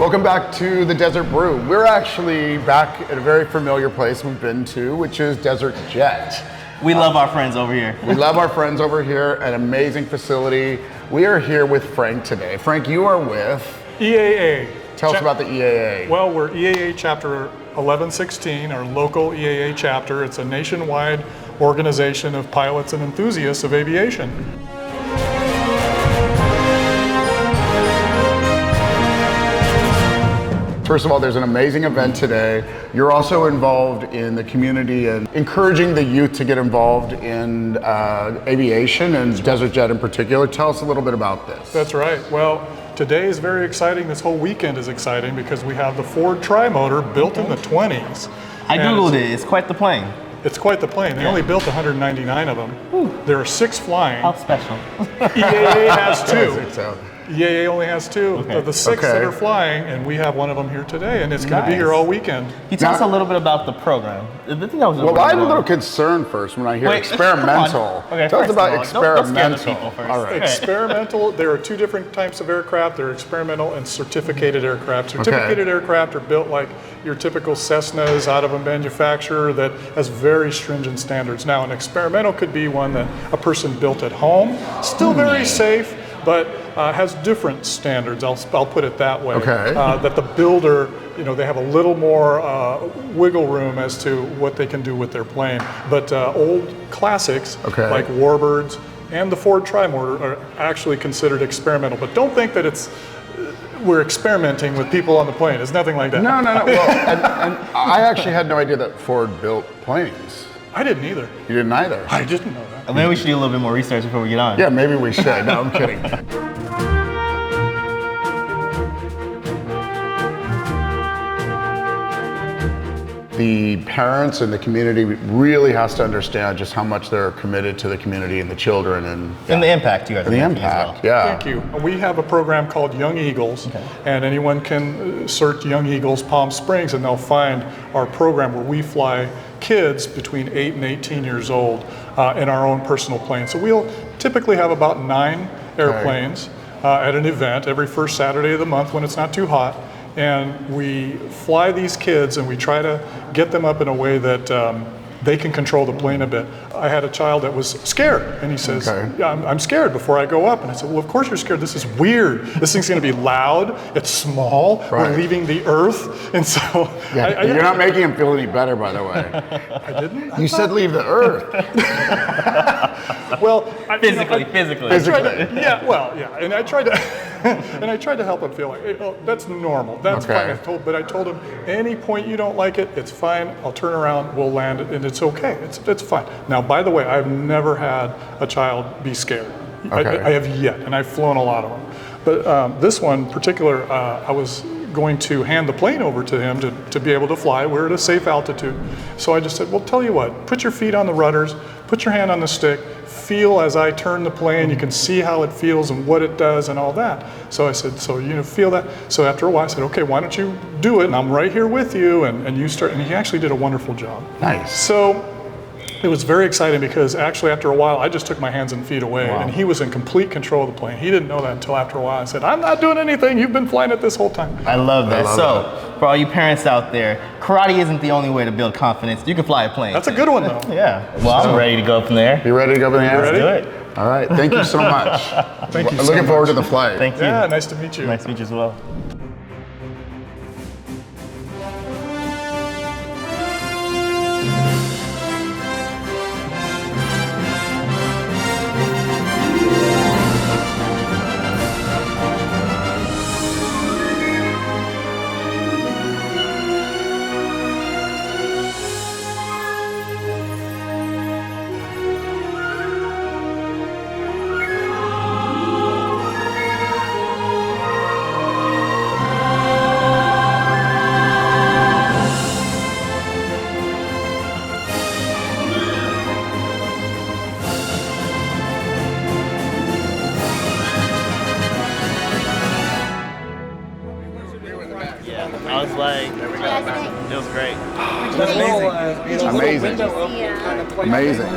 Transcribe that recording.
Welcome back to the Desert Brew. We're actually back at a very familiar place we've been to, which is Desert Jet. We love our friends over here. We love our friends over here, an amazing facility. We are here with Frank today. Frank, you are with? EAA. Tell us about the EAA. Well, we're EAA Chapter 1116, our local EAA chapter. It's a nationwide organization of pilots and enthusiasts of aviation. First of all, there's an amazing event today. You're also involved in the community and encouraging the youth to get involved in aviation and Desert Jet in particular. Tell us a little bit about this. That's right. Well, today is very exciting. This whole weekend is exciting because we have the Ford Tri-Motor built in the 20s. I Googled it. It's quite the plane. It's quite the plane. They only built 199 of them. Ooh. There are 6 flying. How special. EAA has 2. So. EAA only has 2 of the 6 that are flying, and we have one of them here today, and it's going to be here all weekend. Can you tell us a little bit about the program? I'm a little concerned first when I hear experimental. Okay, tell us about experimental. First. All right. Experimental, there are 2 different types of aircraft. There are experimental and certificated aircraft. Certificated aircraft are built like your typical Cessnas out of a manufacturer that has very stringent standards. Now, an experimental could be one that a person built at home, still very safe, but has different standards. I'll put it that way. Okay. That the builder, they have a little more wiggle room as to what they can do with their plane. But old classics like Warbirds and the Ford Tri-Motor are actually considered experimental. But don't think that we're experimenting with people on the plane. It's nothing like that. No. Well, and I actually had no idea that Ford built planes. I didn't either. You didn't either? I didn't know that. Maybe we should do a little bit more research before we get on. Yeah, maybe we should. No, I'm kidding. The parents and the community really has to understand just how much they're committed to the community and the children and the impact you guys are making as well. Yeah. Thank you. We have a program called Young Eagles, and anyone can search Young Eagles Palm Springs and they'll find our program where we fly kids between 8 and 18 years old in our own personal plane. So we'll typically have about 9 airplanes at an event every first Saturday of the month when it's not too hot. And we fly these kids and we try to get them up in a way that they can control the plane a bit. I had a child that was scared, and he says, yeah, I'm scared before I go up. And I said, well, of course you're scared. This is weird. This thing's going to be loud. It's small. We're leaving the Earth. And so... Yeah, you're not making him feel any better, by the way. I didn't? You said leave the Earth. Well, physically. And I tried to, and I tried to help him feel like, hey, that's normal. That's fine. But I told him, any point you don't like it, it's fine. I'll turn around. We'll land it, and it's okay. It's fine. Now, by the way, I've never had a child be scared. I have yet, and I've flown a lot of them. But this one in particular, I was going to hand the plane over to him to be able to fly. We're at a safe altitude. So I just said, well, tell you what, put your feet on the rudders, put your hand on the stick, feel as I turn the plane, you can see how it feels and what it does and all that. So I said, so feel that. So after a while I said, okay, why don't you do it, and I'm right here with you, and you start, and he actually did a wonderful job. Nice. So it was very exciting because actually after a while I just took my hands and feet away and he was in complete control of the plane. He didn't know that until after a while. I said, I'm not doing anything, you've been flying it this whole time. I love that. For all you parents out there, karate isn't the only way to build confidence. You can fly a plane. That's a good one though. Yeah. Well, I'm ready to go from there. You ready to go from there? Let's do it. All right, thank you so much. Thank you so Looking much. forward to the flight. Thank you. Yeah, nice to meet you. Nice to meet you as well. I was like, it was great. Amazing. Amazing.